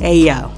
Hey yo,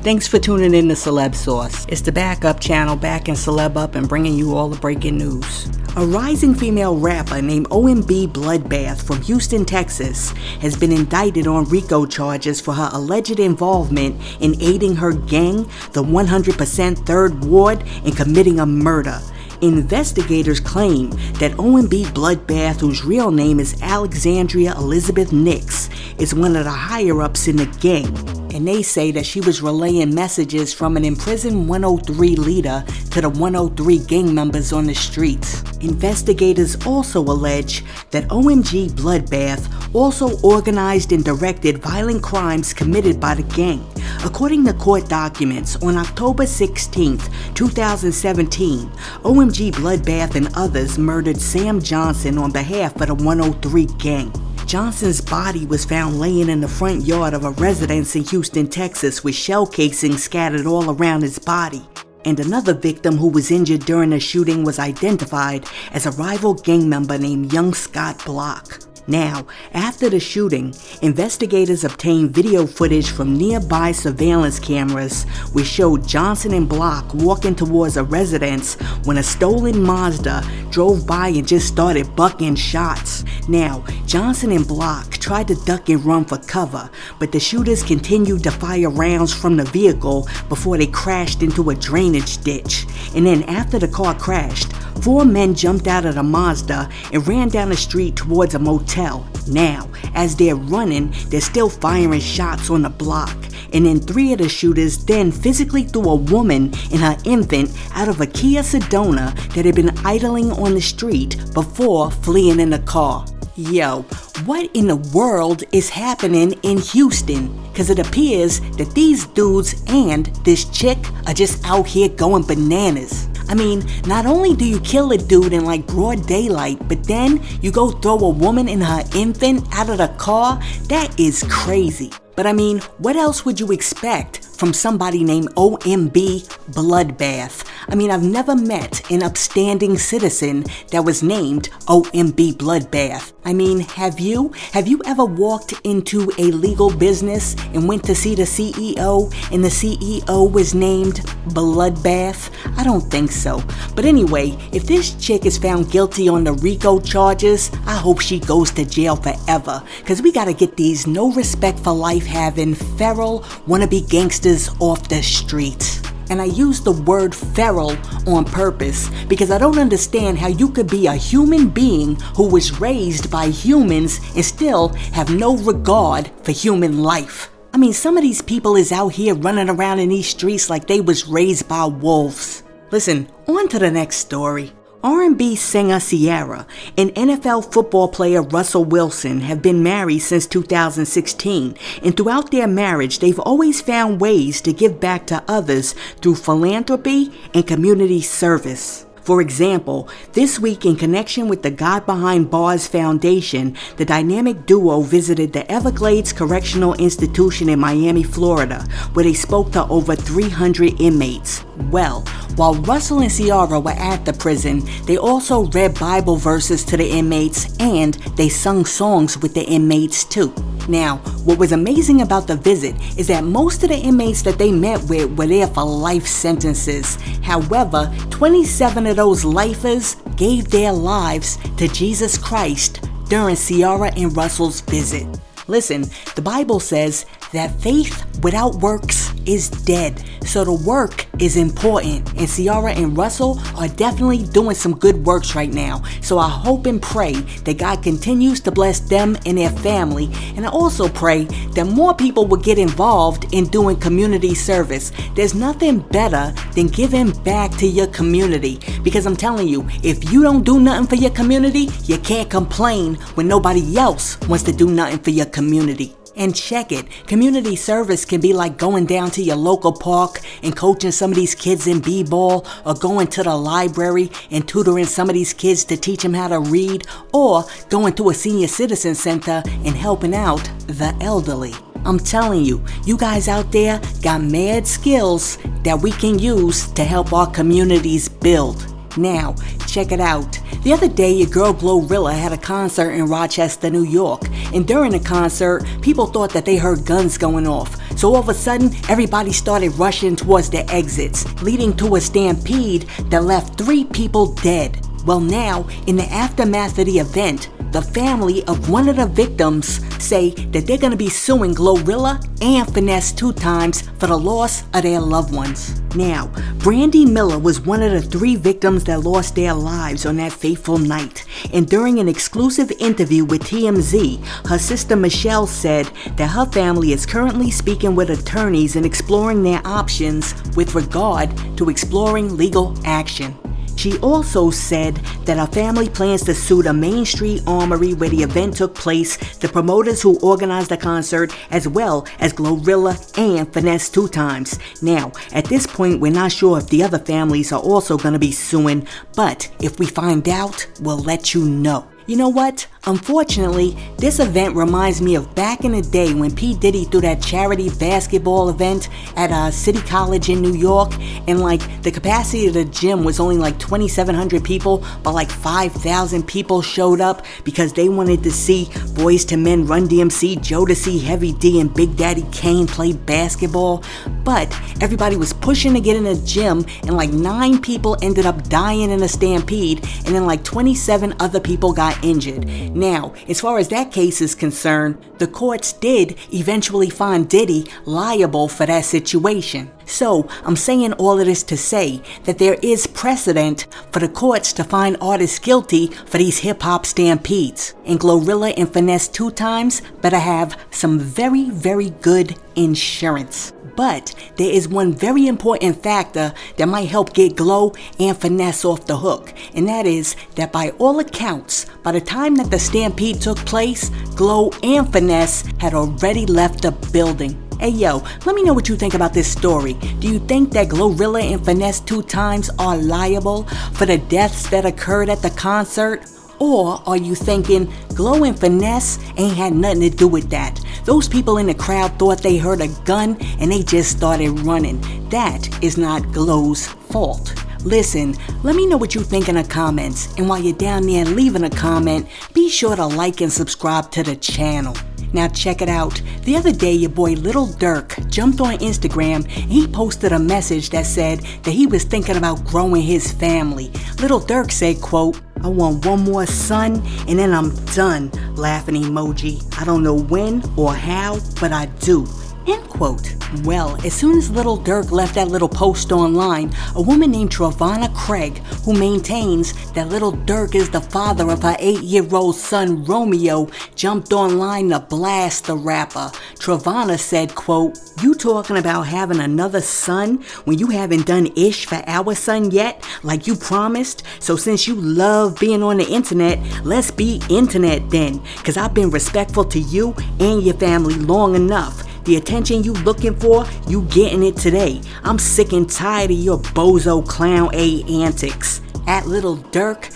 thanks for tuning in to Celeb Source. It's the backup channel backing Celeb up and bringing you all the breaking news. A rising female rapper named OMB Bloodbath from Houston, Texas has been indicted on RICO charges for her alleged involvement in aiding her gang, the 100% Third Ward, in committing a murder. Investigators claim that OMB Bloodbath, whose real name is Alexandria Elizabeth Nix, is one of the higher-ups in the gang, and they say that she was relaying messages from an imprisoned 103 leader to the 103 gang members on the streets. Investigators also allege that OMG Bloodbath also organized and directed violent crimes committed by the gang. According to court documents, on October 16, 2017, OMG Bloodbath and others murdered Sam Johnson on behalf of the 103 gang. Johnson's body was found laying in the front yard of a residence in Houston, Texas, with shell casings scattered all around his body. And another victim who was injured during the shooting was identified as a rival gang member named Young Scott Block. Now, after the shooting, investigators obtained video footage from nearby surveillance cameras which showed Johnson and Block walking towards a residence when a stolen Mazda drove by and just started bucking shots. Now, Johnson and Block tried to duck and run for cover, but the shooters continued to fire rounds from the vehicle before they crashed into a drainage ditch. And then after the car crashed, 4 men jumped out of the Mazda and ran down the street towards a motel. Now, as they're running, they're still firing shots on the block. And then 3 of the shooters then physically threw a woman and her infant out of a Kia Sedona that had been idling on the street before fleeing in the car. Yo, what in the world is happening in Houston? Cause it appears that these dudes and this chick are just out here going bananas. I mean, not only do you kill a dude in like broad daylight, but then you go throw a woman and her infant out of the car? That is crazy. But I mean, what else would you expect from somebody named OMB Bloodbath? I mean, I've never met an upstanding citizen that was named OMB Bloodbath. I mean, have you? Have you ever walked into a legal business and went to see the CEO and the CEO was named Bloodbath? I don't think so. But anyway, if this chick is found guilty on the RICO charges, I hope she goes to jail forever. Cause we gotta get these no respect for life having feral wannabe gangsters off the streets. And I use the word feral on purpose because I don't understand how you could be a human being who was raised by humans and still have no regard for human life. I mean, some of these people is out here running around in these streets like they was raised by wolves. Listen, on to the next story. R&B singer Ciara and NFL football player Russell Wilson have been married since 2016, and throughout their marriage, they've always found ways to give back to others through philanthropy and community service. For example, this week in connection with the God Behind Bars Foundation, the dynamic duo visited the Everglades Correctional Institution in Miami, Florida, where they spoke to over 300 inmates. Well, while Russell and Ciara were at the prison, they also read Bible verses to the inmates and they sung songs with the inmates too. Now, what was amazing about the visit is that most of the inmates that they met with were there for life sentences. However, 27 of those lifers gave their lives to Jesus Christ during Ciara and Russell's visit. Listen, the Bible says that faith without works is dead. So the work is important, and Ciara and Russell are definitely doing some good works right now. So I hope and pray that God continues to bless them and their family, and I also pray that more people will get involved in doing community service. There's nothing better than giving back to your community, because I'm telling you, if you don't do nothing for your community, you can't complain when nobody else wants to do nothing for your community. And check it, community service can be like going down to your local park and coaching some of these kids in b-ball, or going to the library and tutoring some of these kids to teach them how to read, or going to a senior citizen center and helping out the elderly. I'm telling you, you guys out there got mad skills that we can use to help our communities build. Now, check it out. The other day, your girl GloRilla had a concert in Rochester, New York, and during the concert, people thought that they heard guns going off. So all of a sudden, everybody started rushing towards the exits, leading to a stampede that left 3 people dead. Well, now, in the aftermath of the event, the family of one of the victims say that they're going to be suing GloRilla and Finesse2Tymes for the loss of their loved ones. Now, Brandy Miller was one of the 3 victims that lost their lives on that fateful night. And during an exclusive interview with TMZ, her sister Michelle said that her family is currently speaking with attorneys and exploring their options with regard to exploring legal action. She also said that her family plans to sue the Main Street Armory where the event took place, the promoters who organized the concert, as well as GloRilla and Finesse2Tymes. Now, at this point, we're not sure if the other families are also going to be suing, but if we find out, we'll let you know. You know what? Unfortunately, this event reminds me of back in the day when P. Diddy threw that charity basketball event at City College in New York, and like the capacity of the gym was only like 2,700 people, but like 5,000 people showed up because they wanted to see Boyz II Men, Run DMC, Jodeci, Heavy D, and Big Daddy Kane play basketball. But everybody was pushing to get in the gym, and like 9 people ended up dying in a stampede, and then like 27 other people got injured. Now, as far as that case is concerned, the courts did eventually find Diddy liable for that situation. So, I'm saying all of this to say that there is precedent for the courts to find artists guilty for these hip-hop stampedes. And GloRilla and Finesse2Tymes better have some very, very good insurance. But there is one very important factor that might help get Glo and Finesse off the hook, and that is that by all accounts, by the time that the stampede took place, Glo and Finesse had already left the building. Hey yo, let me know what you think about this story. Do you think that GloRilla and Finesse2Tymes are liable for the deaths that occurred at the concert? Or are you thinking Glo and Finesse ain't had nothing to do with that? Those people in the crowd thought they heard a gun and they just started running. That is not Glo's fault. Listen, let me know what you think in the comments, and while you're down there leaving a comment, be sure to like and subscribe to the channel. Now check it out. The other day your boy Lil Durk jumped on Instagram and he posted a message that said that he was thinking about growing his family. Lil Durk said, quote, "I want one more son and then I'm done," laughing emoji. "I don't know when or how, but I do." End quote. Well, as soon as Lil Durk left that little post online, a woman named Travana Craig, who maintains that Lil Durk is the father of her 8-year-old son Romeo, jumped online to blast the rapper. Travana said, quote, "You talking about having another son when you haven't done ish for our son yet, like you promised? So since you love being on the internet, let's be internet then, cause I've been respectful to you and your family long enough. The attention you looking for, you getting it today. I'm sick and tired of your bozo clown A antics." At Lil Durk,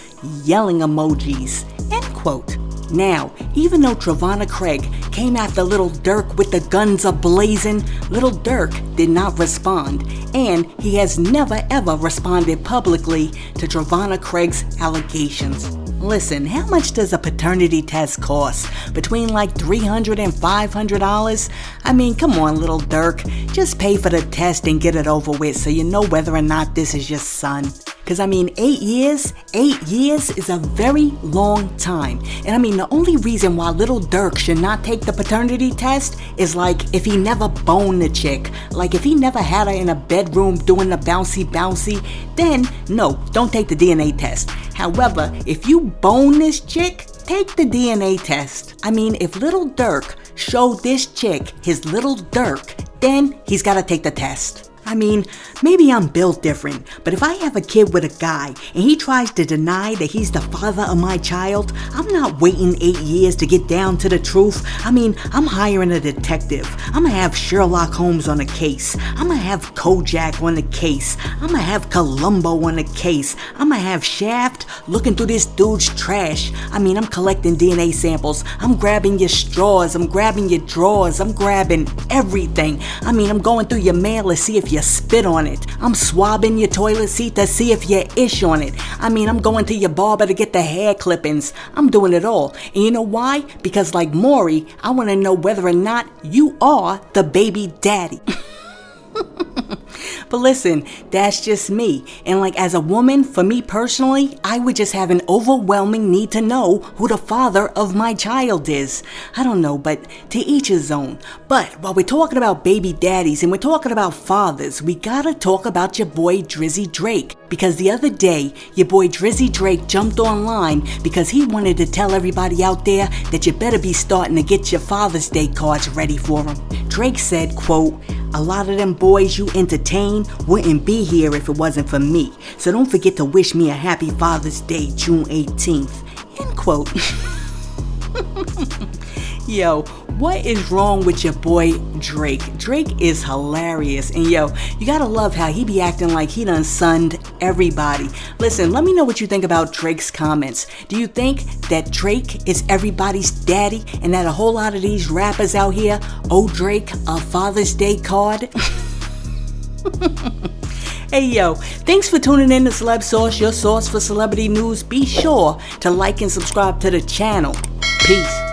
yelling emojis. End quote. Now, even though Travana Craig came after Lil Durk with the guns a-blazing, Lil Durk did not respond, and he has never ever responded publicly to Travana Craig's allegations. Listen, how much does a paternity test cost? Between like $300 and $500? I mean, come on, Lil Durk. Just pay for the test and get it over with so you know whether or not this is your son. Because I mean, 8 years is a very long time. And I mean, the only reason why Lil Durk should not take the paternity test is like if he never boned the chick. Like if he never had her in a bedroom doing the bouncy, then no, don't take the DNA test. However, if you bone this chick, take the DNA test. I mean, if Lil Durk showed this chick his Lil Durk, then he's gotta take the test. I mean, maybe I'm built different, but if I have a kid with a guy and he tries to deny that he's the father of my child, I'm not waiting 8 years to get down to the truth. I mean, I'm hiring a detective. I'm gonna have Sherlock Holmes on the case. I'm gonna have Kojak on the case. I'm gonna have Columbo on the case. I'm gonna have Shaft looking through this dude's trash. I mean, I'm collecting DNA samples. I'm grabbing your straws. I'm grabbing your drawers. I'm grabbing everything. I mean, I'm going through your mail to see if your spit on it. I'm swabbing your toilet seat to see if you're ish on it. I mean, I'm going to your barber to get the hair clippings. I'm doing it all. And you know why? Because like Maury, I want to know whether or not you are the baby daddy. But listen, that's just me. And like as a woman, for me personally, I would just have an overwhelming need to know who the father of my child is. I don't know, but to each his own. But while we're talking about baby daddies and we're talking about fathers, we gotta talk about your boy Drizzy Drake. Because the other day, your boy Drizzy Drake jumped online because he wanted to tell everybody out there that you better be starting to get your Father's Day cards ready for him. Drake said, quote, "A lot of them boys you entertain wouldn't be here if it wasn't for me. So don't forget to wish me a happy Father's Day, June 18th. End quote. Yo, what is wrong with your boy Drake? Drake is hilarious. And yo, you gotta love how he be acting like he done sunned everybody. Listen, let me know what you think about Drake's comments. Do you think that Drake is everybody's daddy and that a whole lot of these rappers out here owe Drake a Father's Day card? Hey yo, thanks for tuning in to Celeb Source, your source for celebrity news. Be sure to like and subscribe to the channel. Peace.